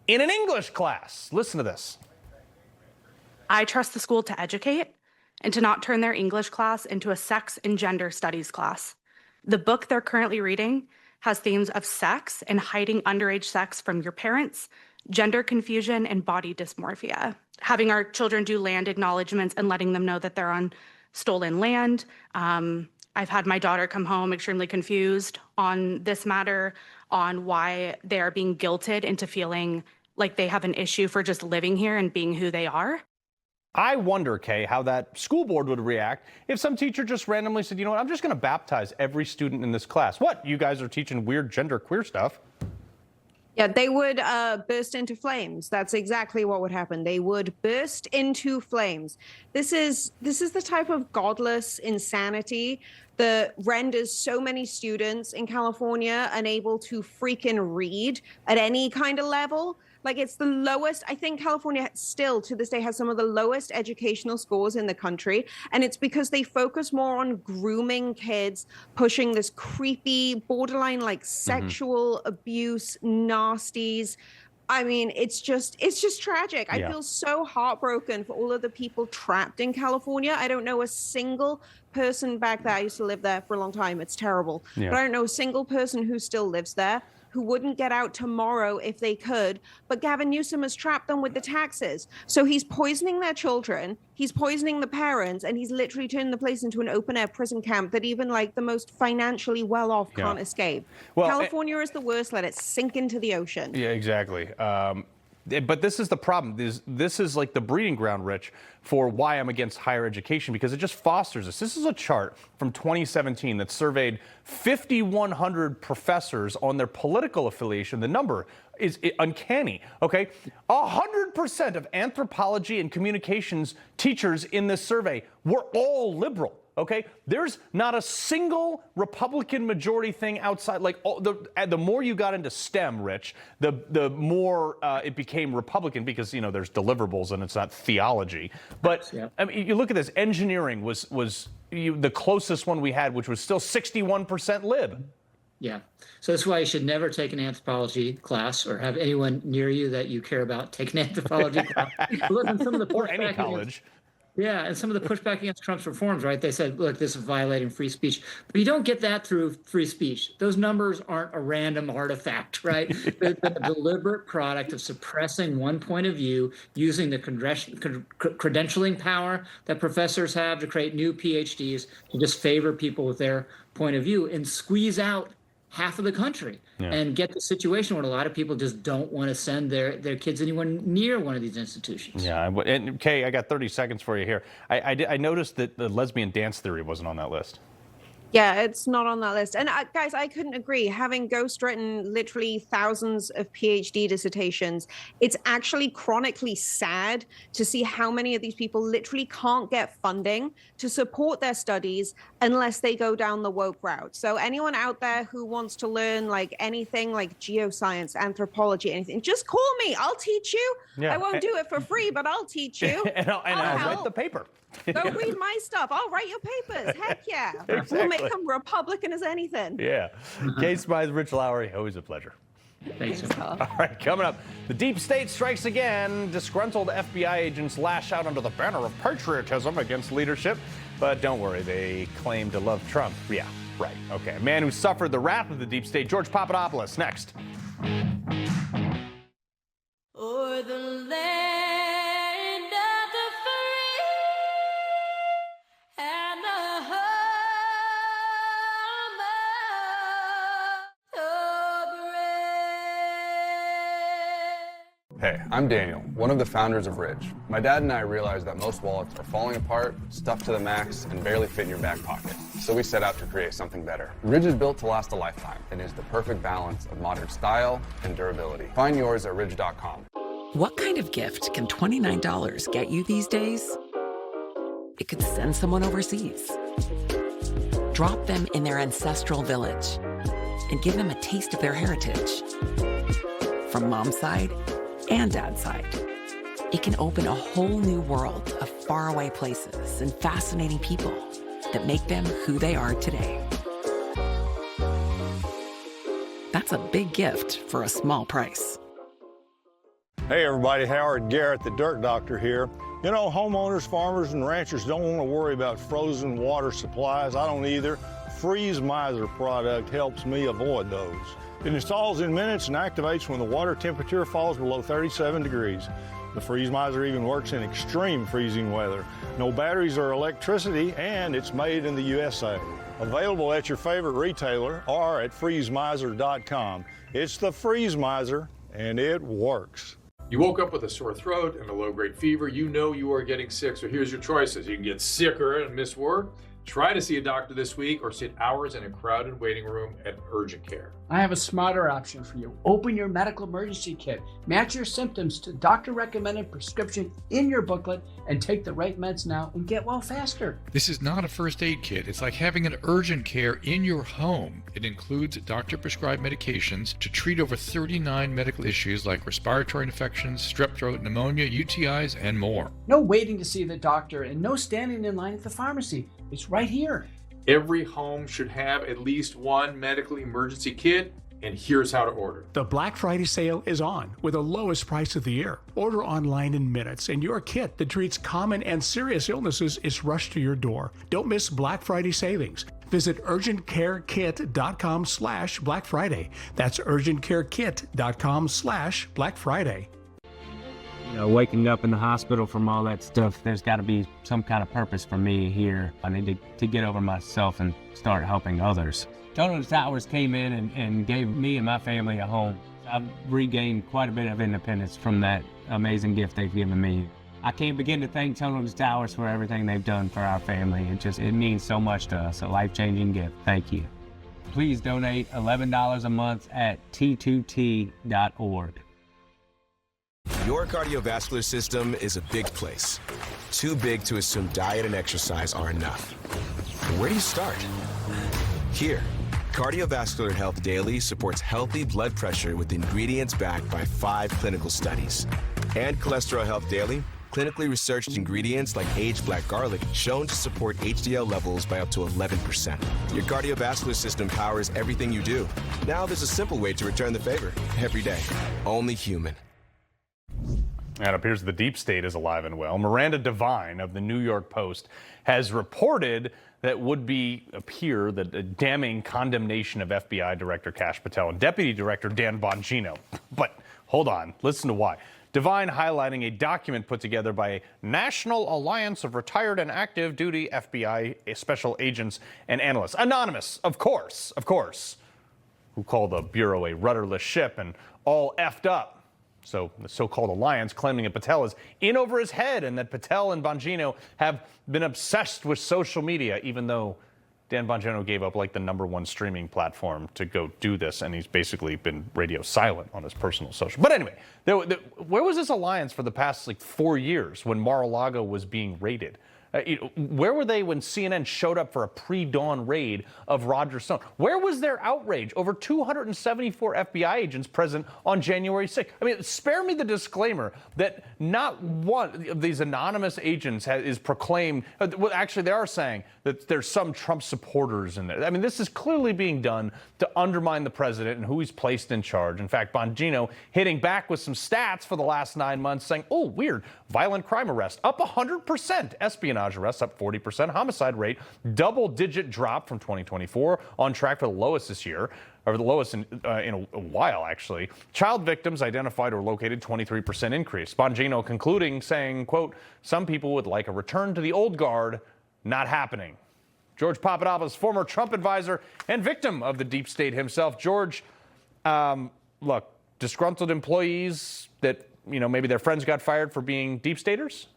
in an English class. Listen to this. I trust the school to educate and to not turn their English class into a sex and gender studies class. The book they're currently reading has themes of sex and hiding underage sex from your parents, gender confusion, and body dysmorphia. Having our children do land acknowledgments and letting them know that they're on stolen land. I've had my daughter come home extremely confused on this matter, on why they are being guilted into feeling like they have an issue for just living here and being who they are. I wonder, Kay, how that school board would react if some teacher just randomly said, you know what, I'm just going to baptize every student in this class. What? You guys are teaching weird gender queer stuff. Yeah, they would burst into flames. That's exactly what would happen. They would burst into flames. This is the type of godless insanity that renders so many students in California unable to freaking read at any kind of level. Like, it's the lowest. I think California still to this day has some of the lowest educational scores in the country. And it's because they focus more on grooming kids, pushing this creepy, borderline like sexual abuse, nasties. I mean, it's just tragic. I feel so heartbroken for all of the people trapped in California. I don't know a single person back there. I used to live there for a long time. It's terrible. Yeah. But I don't know a single person who still lives there who wouldn't get out tomorrow if they could. But Gavin Newsom has trapped them with the taxes. So he's poisoning their children, he's poisoning the parents, and he's literally turning the place into an open-air prison camp that even like the most financially well-off can't escape. Well, California is the worst. Let it sink into the ocean. Yeah, exactly. But this is the problem. This is like the breeding ground, Rich, for why I'm against higher education, because it just fosters this. This is a chart from 2017 that surveyed 5,100 professors on their political affiliation. The number is uncanny, okay? 100% of anthropology and communications teachers in this survey were all liberal. Okay, there's not a single Republican majority thing outside. Like the more you got into STEM, Rich, the more it became Republican because there's deliverables and it's not theology. But I mean, you look at this. Engineering was the closest one we had, which was still 61% lib. Yeah. So that's why you should never take an anthropology class or have anyone near you that you care about take an anthropology class. Look, and some of the or any college. And some of the pushback against Trump's reforms, right? They said, look, this is violating free speech. But you don't get that through free speech. Those numbers aren't a random artifact, right? They're the deliberate product of suppressing one point of view, using the credentialing power that professors have to create new PhDs to just favor people with their point of view and squeeze out half of the country and get the situation where a lot of people just don't want to send their kids anywhere near one of these institutions. Yeah, and Kay, I got 30 seconds for you here. I noticed that the lesbian dance theory wasn't on that list. Yeah, it's not on that list. And guys, I couldn't agree. Having ghostwritten literally thousands of PhD dissertations, it's actually chronically sad to see how many of these people literally can't get funding to support their studies unless they go down the woke route. So anyone out there who wants to learn like anything like geoscience, anthropology, anything, just call me. I'll teach you. Yeah. I won't do it for free, but I'll teach you. and I'll write the paper. Go read my stuff. I'll write your papers. Heck yeah. Exactly. We'll make them Republican as anything. Yeah. Kay Smythe, Rich Lowry, always a pleasure. Thanks. All right, coming up, the deep state strikes again. Disgruntled FBI agents lash out under the banner of patriotism against leadership. But don't worry, they claim to love Trump. Yeah, right. Okay. A man who suffered the wrath of the deep state, George Papadopoulos, next. O'er the land of the free and the home of the brave. Hey, I'm Daniel, one of the founders of Ridge. My dad and I realized that most wallets are falling apart, stuffed to the max, and barely fit in your back pocket. So we set out to create something better. Ridge is built to last a lifetime and is the perfect balance of modern style and durability. Find yours at ridge.com. What kind of gift can $29 get you these days? It could send someone overseas, drop them in their ancestral village, and give them a taste of their heritage. From mom's side and dad's side. It can open a whole new world of faraway places and fascinating people that make them who they are today. That's a big gift for a small price. Hey everybody, Howard Garrett, the Dirt Doctor here. You know, homeowners, farmers, and ranchers don't want to worry about frozen water supplies. I don't either. Freeze Miser product helps me avoid those. It installs in minutes and activates when the water temperature falls below 37 degrees. The Freeze Miser even works in extreme freezing weather. No batteries or electricity, and it's made in the USA. Available at your favorite retailer or at freezemiser.com. It's the Freeze Miser, and it works. You woke up with a sore throat and a low-grade fever. You know you are getting sick, so here's your choices. You can get sicker and miss work. Try to see a doctor this week or sit hours in a crowded waiting room at urgent care. I have a smarter option for you. Open your medical emergency kit. Match your symptoms to doctor-recommended prescription in your booklet and take the right meds now and get well faster. This is not a first aid kit. It's like having an urgent care in your home. It includes doctor-prescribed medications to treat over 39 medical issues like respiratory infections, strep throat, pneumonia, UTIs, and more. No waiting to see the doctor and no standing in line at the pharmacy. It's right here. Every home should have at least one medical emergency kit, and here's how to order. The Black Friday sale is on with the lowest price of the year. Order online in minutes, and your kit that treats common and serious illnesses is rushed to your door. Don't miss Black Friday savings. Visit urgentcarekit.com/Black Friday. That's urgentcarekit.com/Black Friday. You know, waking up in the hospital from all that stuff, there's got to be some kind of purpose for me here. I need to get over myself and start helping others. Total Towers came in and gave me and my family a home. I've regained quite a bit of independence from that amazing gift they've given me. I can't begin to thank Total Towers for everything they've done for our family. It means so much to us, a life-changing gift. Thank you. Please donate $11 a month at t2t.org. Your cardiovascular system is a big place. Too big to assume diet and exercise are enough. Where do you start? Here, Cardiovascular Health Daily supports healthy blood pressure with ingredients backed by 5 clinical studies. And Cholesterol Health Daily, clinically researched ingredients like aged black garlic shown to support HDL levels by up to 11%. Your cardiovascular system powers everything you do. Now there's a simple way to return the favor every day. Only human. And it appears the deep state is alive and well. Miranda Devine of the New York Post has reported that would appear that a damning condemnation of FBI Director Kash Patel and Deputy Director Dan Bongino. But hold on, listen to why. Devine highlighting a document put together by a National Alliance of Retired and Active Duty FBI Special Agents and Analysts. Anonymous, of course, who call the Bureau a rudderless ship and all effed up. So the so-called alliance claiming that Patel is in over his head and that Patel and Bongino have been obsessed with social media, even though Dan Bongino gave up like the #1 streaming platform to go do this, and he's basically been radio silent on his personal social. But anyway, where was this alliance for the past 4 years when Mar-a-Lago was being raided? Where were they when CNN showed up for a pre-dawn raid of Roger Stone? Where was their outrage over 274 FBI agents present on January 6th? I mean, spare me the disclaimer that not one of these anonymous agents is proclaimed. Well, actually, they are saying that there's some Trump supporters in there. I mean, this is clearly being done to undermine the president and who he's placed in charge. In fact, Bongino hitting back with some stats for the last 9 months saying, oh, weird, violent crime arrests up 100%, espionage arrests up 40%, homicide rate double-digit drop from 2024, on track for the lowest this year, or the lowest in a while, actually. Child victims identified or located, 23% increase. Bongino concluding, saying, quote, some people would like a return to the old guard, not happening. George Papadopoulos, former Trump advisor and victim of the deep state himself. George, look, disgruntled employees that, maybe their friends got fired for being deep staters?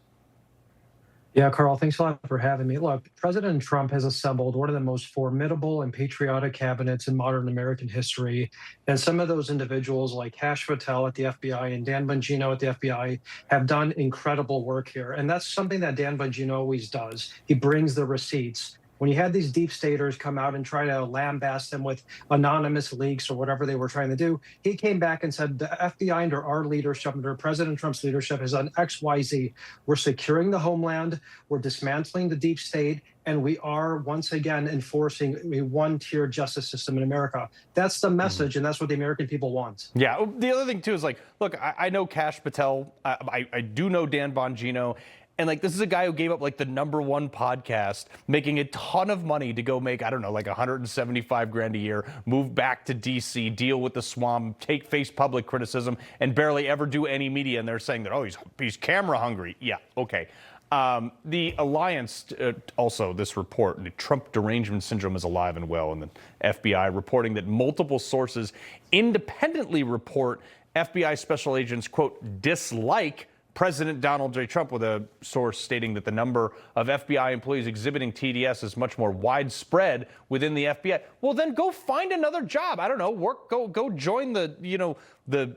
Yeah, Carl, thanks a lot for having me. Look, President Trump has assembled one of the most formidable and patriotic cabinets in modern American history. And some of those individuals, like Kash Patel at the FBI and Dan Bongino at the FBI, have done incredible work here. And that's something that Dan Bongino always does. He brings the receipts. When you had these deep staters come out and try to lambast them with anonymous leaks or whatever they were trying to do, he came back and said, the FBI under our leadership, under President Trump's leadership, has done X, Y, Z. We're securing the homeland, we're dismantling the deep state, and we are once again enforcing a one-tier justice system in America. That's the message, and that's what the American people want. Yeah, the other thing, too, is look, I know Kash Patel, I do know Dan Bongino, and this is a guy who gave up the #1 podcast, making a ton of money to go make, $175,000 a year, move back to DC, deal with the swamp, face public criticism, and barely ever do any media. And they're saying that, oh, he's camera hungry. Yeah, okay. The alliance, also this report, the Trump derangement syndrome is alive and well, and the FBI reporting that multiple sources independently report FBI special agents, quote, dislike President Donald J. Trump, with a source stating that the number of FBI employees exhibiting TDS is much more widespread within the FBI. Well, then go find another job. I don't know, go join the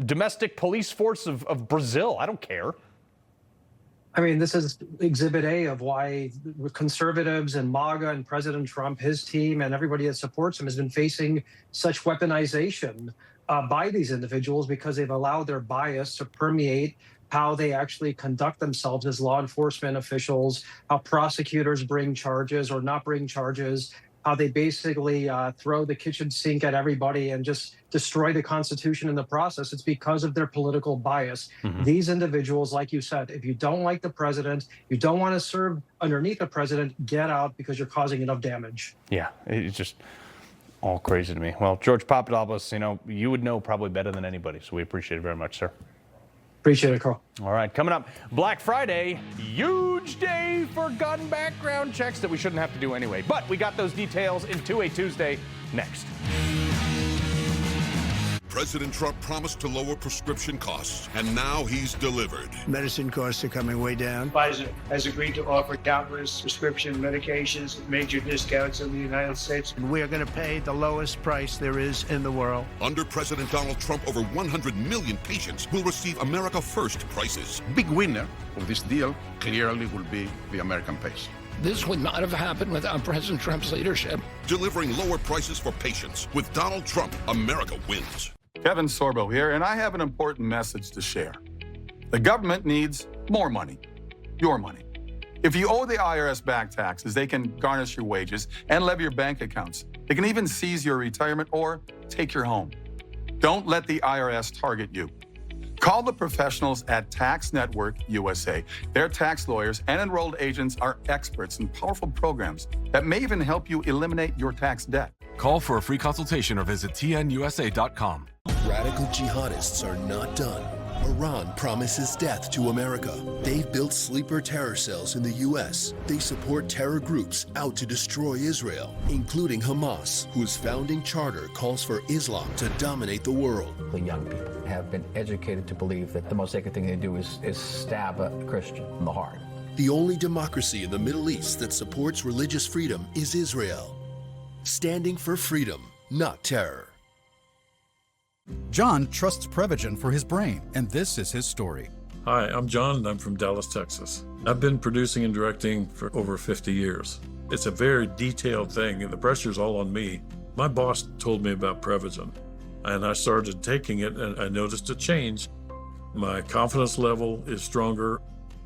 domestic police force of Brazil. I don't care. I mean, this is exhibit A of why conservatives and MAGA and President Trump, his team, and everybody that supports him has been facing such weaponization by these individuals, because they've allowed their bias to permeate how they actually conduct themselves as law enforcement officials, how prosecutors bring charges or not bring charges, how they basically throw the kitchen sink at everybody and just destroy the Constitution in the process. It's because of their political bias. Mm-hmm. These individuals, like you said, if you don't like the president, you don't want to serve underneath the president, get out, because you're causing enough damage. Yeah, it's just all crazy to me. Well, George Papadopoulos, you would know probably better than anybody, so we appreciate it very much, sir. Appreciate it, Carl. All right, coming up, Black Friday, huge day for gun background checks that we shouldn't have to do anyway. But we got those details in 2A Tuesday next. President Trump promised to lower prescription costs, and now he's delivered. Medicine costs are coming way down. Pfizer has agreed to offer countless prescription medications at major discounts in the United States. We are going to pay the lowest price there is in the world. Under President Donald Trump, over 100 million patients will receive America First prices. Big winner of this deal clearly will be the American patient. This would not have happened without President Trump's leadership. Delivering lower prices for patients. With Donald Trump, America wins. Kevin Sorbo here, and I have an important message to share. The government needs more money, your money. If you owe the IRS back taxes, they can garnish your wages and levy your bank accounts. They can even seize your retirement or take your home. Don't let the IRS target you. Call the professionals at Tax Network USA. Their tax lawyers and enrolled agents are experts in powerful programs that may even help you eliminate your tax debt. Call for a free consultation or visit tnusa.com. Radical jihadists are not done. Iran promises death to America. They've built sleeper terror cells in the U.S. They support terror groups out to destroy Israel, including Hamas, whose founding charter calls for Islam to dominate the world. The young people have been educated to believe that the most sacred thing they do is stab a Christian in the heart. The only democracy in the Middle East that supports religious freedom is Israel. Standing for freedom, not terror. John trusts Prevagen for his brain, and this is his story. Hi, I'm John, and I'm from Dallas, Texas. I've been producing and directing for over 50 years. It's a very detailed thing, and the pressure's all on me. My boss told me about Prevagen, and I started taking it, and I noticed a change. My confidence level is stronger.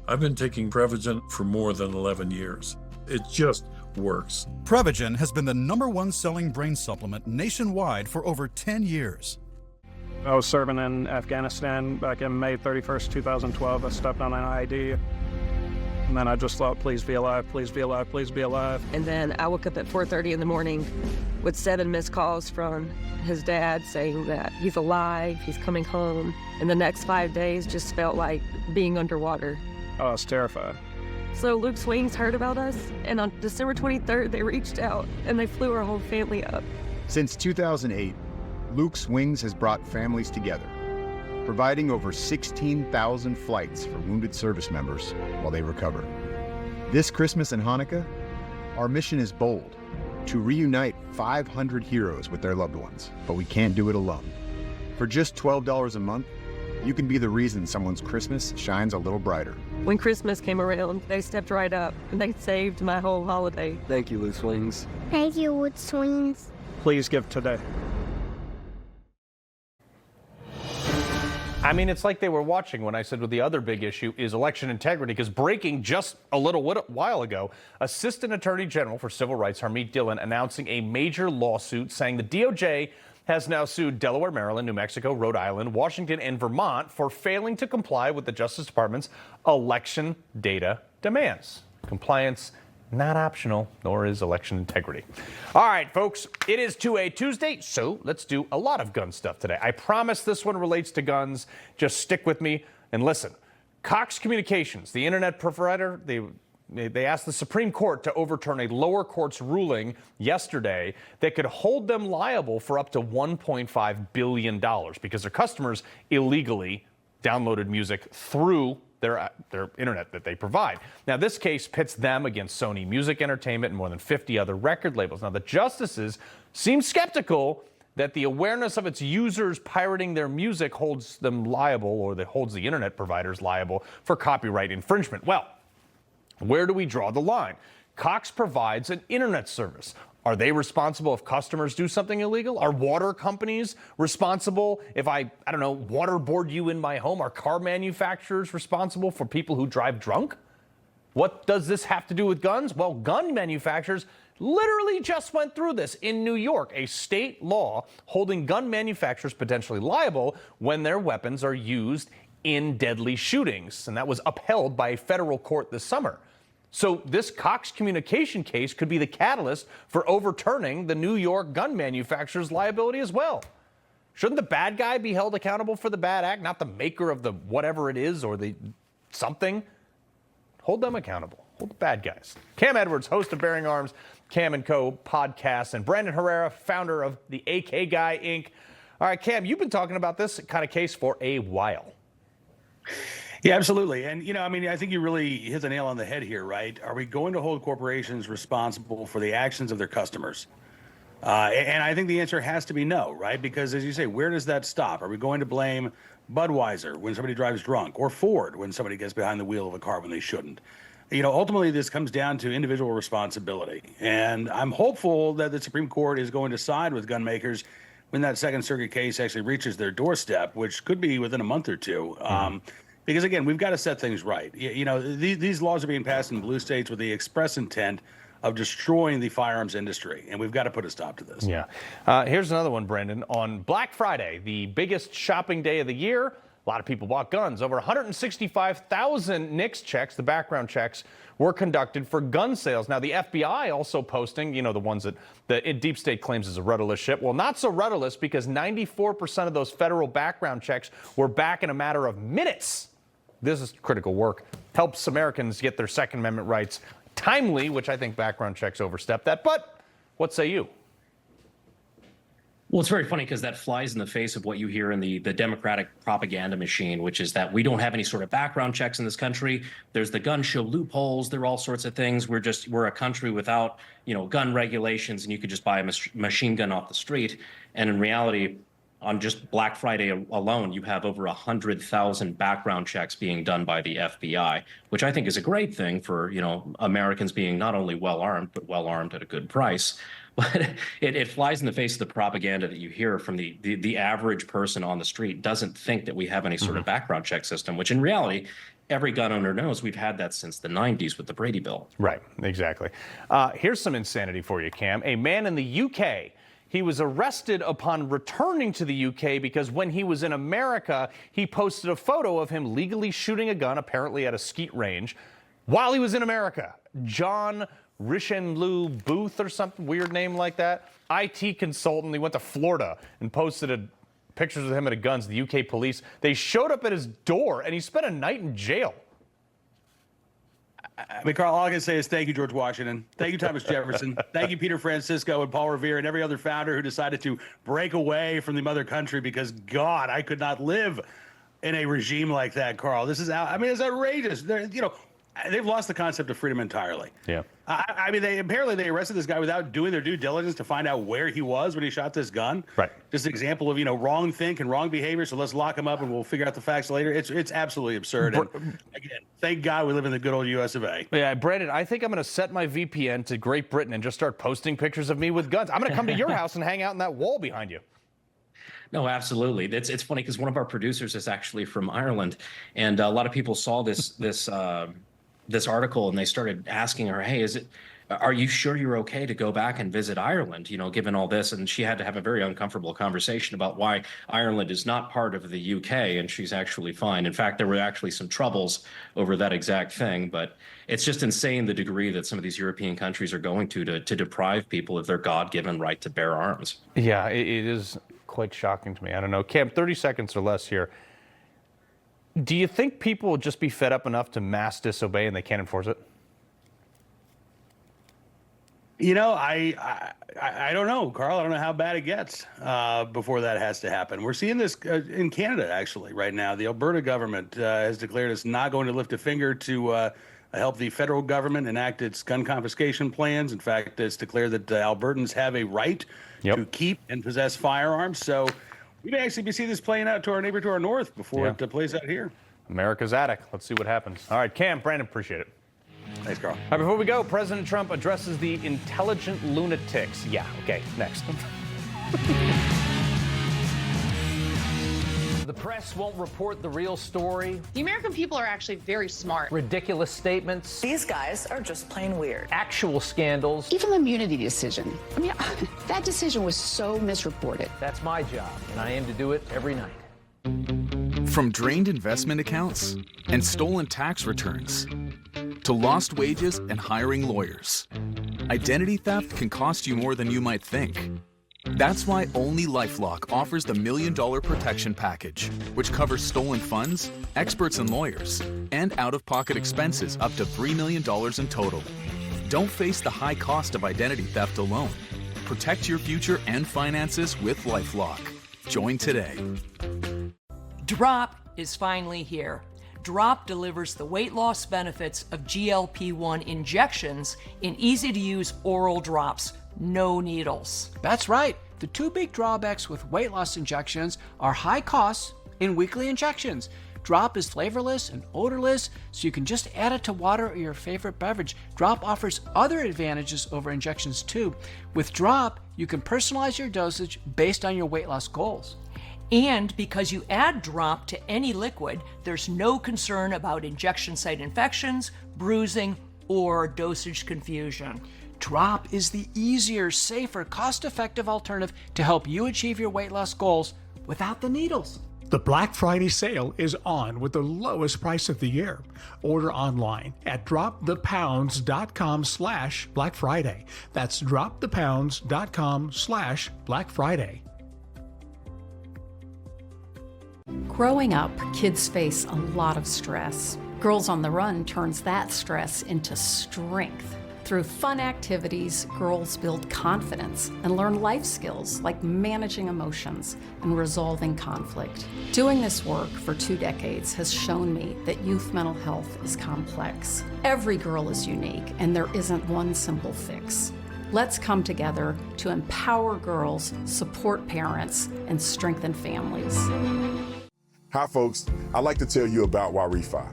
I've been taking Prevagen for more than 11 years. It just works. Prevagen has been the #1 selling brain supplement nationwide for over 10 years. I was serving in Afghanistan back in May 31st, 2012. I stepped on an IED. And then I just thought, please be alive, please be alive, please be alive. And then I woke up at 4:30 in the morning with 7 missed calls from his dad saying that he's alive, he's coming home. And the next 5 days just felt like being underwater. I was terrified. So Luke's Wings heard about us, and on December 23rd, they reached out and they flew our whole family up. Since 2008, Luke's Wings has brought families together, providing over 16,000 flights for wounded service members while they recover. This Christmas and Hanukkah, our mission is bold, to reunite 500 heroes with their loved ones, but we can't do it alone. For just $12 a month, you can be the reason someone's Christmas shines a little brighter. When Christmas came around, they stepped right up and they saved my whole holiday. Thank you, Luke's Wings. Thank you, Luke's Wings. Please give today. I mean, it's like they were watching when I said, well, the other big issue is election integrity, because breaking just a little while ago, Assistant Attorney General for Civil Rights Harmeet Dillon announcing a major lawsuit saying the DOJ has now sued Delaware, Maryland, New Mexico, Rhode Island, Washington, and Vermont for failing to comply with the Justice Department's election data demands. Compliance not optional, nor is election integrity. All right, folks, it is 2A Tuesday, so let's do a lot of gun stuff today. I promise this one relates to guns. Just stick with me and listen. Cox Communications, the internet provider, they asked the Supreme Court to overturn a lower court's ruling yesterday that could hold them liable for up to $1.5 billion because their customers illegally downloaded music through their internet that they provide. Now, this case pits them against Sony Music Entertainment and more than 50 other record labels. Now, the justices seem skeptical that the awareness of its users pirating their music holds them liable, or that holds the internet providers liable for copyright infringement. Well, where do we draw the line? Cox provides an internet service. Are they responsible if customers do something illegal? Are water companies responsible if I don't know, waterboard you in my home? Are car manufacturers responsible for people who drive drunk? What does this have to do with guns? Well, gun manufacturers literally just went through this in New York, a state law holding gun manufacturers potentially liable when their weapons are used in deadly shootings. And that was upheld by a federal court this summer. So this Cox Communication case could be the catalyst for overturning the New York gun manufacturer's liability as well. Shouldn't the bad guy be held accountable for the bad act, not the maker of the whatever it is or the something? Hold them accountable. Hold the bad guys. Cam Edwards, host of Bearing Arms, Cam & Co. podcast, and Brandon Herrera, founder of the AK Guy, Inc. All right, Cam, you've been talking about this kind of case for a while. Yeah, absolutely. And, I think you really hit the nail on the head here, right? Are we going to hold corporations responsible for the actions of their customers? And I think the answer has to be no, right? Because as you say, where does that stop? Are we going to blame Budweiser when somebody drives drunk, or Ford when somebody gets behind the wheel of a car when they shouldn't? Ultimately, this comes down to individual responsibility. And I'm hopeful that the Supreme Court is going to side with gun makers when that Second Circuit case actually reaches their doorstep, which could be within a month or two. Because, again, we've got to set things right. These laws are being passed in blue states with the express intent of destroying the firearms industry, and we've got to put a stop to this. Yeah. Here's another one, Brandon. On Black Friday, the biggest shopping day of the year, a lot of people bought guns. Over 165,000 NICS checks, the background checks, were conducted for gun sales. Now, the FBI also posting, the ones that the deep state claims is a rudderless ship. Well, not so rudderless, because 94% of those federal background checks were back in a matter of minutes. This is critical work. Helps Americans get their Second Amendment rights timely, which I think background checks overstep that. But what say you? Well, it's very funny because that flies in the face of what you hear in the Democratic propaganda machine, which is that we don't have any sort of background checks in this country. There's the gun show loopholes. There are all sorts of things. We're a country without, gun regulations, and you could just buy a machine gun off the street. And in reality, on just Black Friday alone, you have over 100,000 background checks being done by the FBI, which I think is a great thing for, Americans being not only well-armed, but well-armed at a good price. But it flies in the face of the propaganda that you hear from the average person on the street doesn't think that we have any sort of background check system, which in reality, every gun owner knows we've had that since the 90s with the Brady Bill. Right, exactly. Here's some insanity for you, Cam. A man in the UK, he was arrested upon returning to the UK because when he was in America, he posted a photo of him legally shooting a gun, apparently at a skeet range, while he was in America. John Richelieu Booth or something weird name like that. IT consultant. He went to Florida and posted pictures of him at a guns. The UK police, they showed up at his door and he spent a night in jail. I mean, Carl, all I can say is thank you, George Washington. Thank you, Thomas Jefferson. Thank you, Peter Francisco and Paul Revere and every other founder who decided to break away from the mother country because, God, I could not live in a regime like that, Carl. It's outrageous. They've lost the concept of freedom entirely. Yeah. They arrested this guy without doing their due diligence to find out where he was when he shot this gun. Right. Just an example of, wrong think and wrong behavior. So let's lock him up and we'll figure out the facts later. It's absolutely absurd. And again, thank God we live in the good old US of A. Yeah, Brandon, I think I'm going to set my VPN to Great Britain and just start posting pictures of me with guns. I'm going to come to your house and hang out in that wall behind you. No, absolutely. It's funny because one of our producers is actually from Ireland, and a lot of people saw this article and they started asking her, hey, are you sure you're okay to go back and visit Ireland, given all this? And she had to have a very uncomfortable conversation about why Ireland is not part of the UK, and she's actually fine. In fact, there were actually some troubles over that exact thing, but it's just insane the degree that some of these European countries are going to deprive people of their God-given right to bear arms. Yeah, it is quite shocking to me. I don't know. Cam, 30 seconds or less here. Do you think people will just be fed up enough to mass disobey and they can't enforce it? I don't know, Carl. I don't know how bad it gets before that has to happen. We're seeing this in Canada, actually, right now. The Alberta government has declared it's not going to lift a finger to help the federal government enact its gun confiscation plans. In fact, it's declared that Albertans have a right to keep and possess firearms. So we may actually be seeing this playing out to our neighbor to our north before it plays out here. America's attic. Let's see what happens. All right, Cam, Brandon, appreciate it. Thanks, Carl. All right, before we go, President Trump addresses the intelligent lunatics. Yeah, okay, next. The press won't report the real story. The American people are actually very smart. Ridiculous statements. These guys are just plain weird. Actual scandals. Even the immunity decision. I mean, that decision was so misreported. That's my job, and I aim to do it every night. From drained investment accounts and stolen tax returns to lost wages and hiring lawyers, identity theft can cost you more than you might think. That's why only LifeLock offers the $1 Million Protection Package, which covers stolen funds, experts and lawyers, and out-of-pocket expenses up to $3 million in total. Don't face the high cost of identity theft alone. Protect your future and finances with LifeLock. Join today. Drop is finally here. Drop delivers the weight loss benefits of GLP-1 injections in easy-to-use oral drops. No needles. That's right. The two big drawbacks with weight loss injections are high costs and weekly injections. Drop is flavorless and odorless, so you can just add it to water or your favorite beverage. Drop offers other advantages over injections too. With Drop, you can personalize your dosage based on your weight loss goals. And because you add Drop to any liquid, there's no concern about injection site infections, bruising, or dosage confusion. Drop is the easier, safer, cost-effective alternative to help you achieve your weight loss goals without the needles. The Black Friday sale is on with the lowest price of the year. Order online at dropthepounds.com/Black Friday. That's dropthepounds.com/Black Friday. Growing up, kids face a lot of stress. Girls on the Run turns that stress into strength. Through fun activities, girls build confidence and learn life skills like managing emotions and resolving conflict. Doing this work for 2 decades has shown me that youth mental health is complex. Every girl is unique, and there isn't one simple fix. Let's come together to empower girls, support parents, and strengthen families. Hi, folks. I'd like to tell you about YRefi.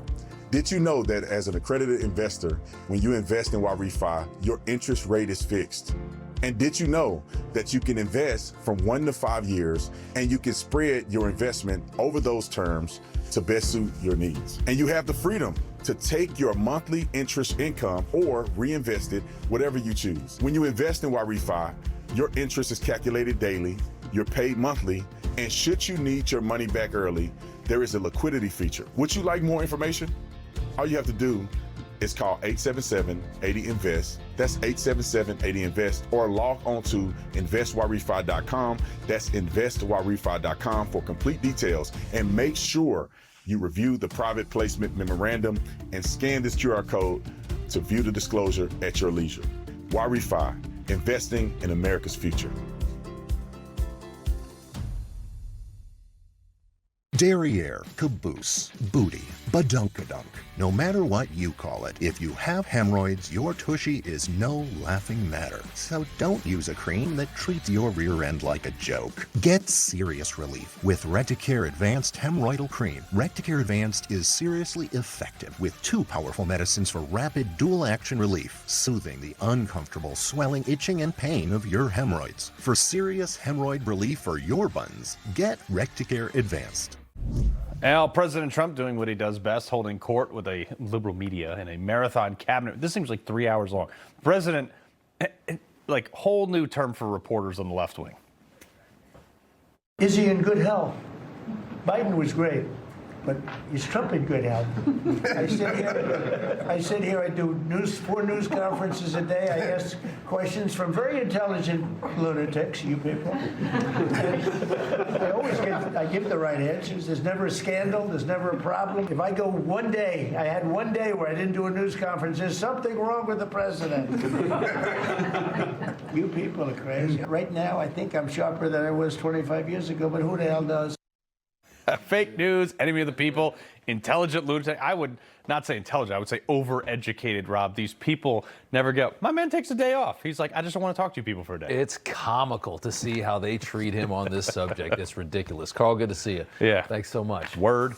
Did you know that as an accredited investor, when you invest in YRefi, your interest rate is fixed? And did you know that you can invest from 1 to 5 years and you can spread your investment over those terms to best suit your needs? And you have the freedom to take your monthly interest income or reinvest it, whatever you choose. When you invest in YRefi, your interest is calculated daily, you're paid monthly, and should you need your money back early, there is a liquidity feature. Would you like more information? All you have to do is call 877-80-INVEST. That's 877-80-INVEST, or log on to investyrrefi.com. That's investyrrefi.com for complete details. And make sure you review the private placement memorandum and scan this QR code to view the disclosure at your leisure. YRefi, investing in America's future. Derriere, caboose, booty, badunkadunk. No matter what you call it, if you have hemorrhoids, your tushy is no laughing matter. So don't use a cream that treats your rear end like a joke. Get serious relief with Recticare Advanced Hemorrhoidal Cream. Recticare Advanced is seriously effective with 2 powerful medicines for rapid dual-action relief, soothing the uncomfortable swelling, itching, and pain of your hemorrhoids. For serious hemorrhoid relief for your buns, get Recticare Advanced. Well, President Trump doing what he does best, holding court with a liberal media in a marathon cabinet. This seems like 3 hours long. President, like, whole new term for reporters on the left wing. Is he in good health? Biden was great, but is Trump in good health? I sit here, I do 4 news conferences a day. I ask questions from very intelligent lunatics, you people. I give the right answers. There's never a scandal. There's never a problem. If I go one day, I had one day where I didn't do a news conference, there's something wrong with the president. You people are crazy. Right now, I think I'm sharper than I was 25 years ago, but who the hell knows? Fake news, enemy of the people, intelligent lunatic. I would not say intelligent, I would say overeducated, Rob. These people never get. My man takes a day off. He's like, I just don't want to talk to you people for a day. It's comical to see how they treat him on this subject. It's ridiculous. Carl, good to see you. Yeah. Thanks so much. Word.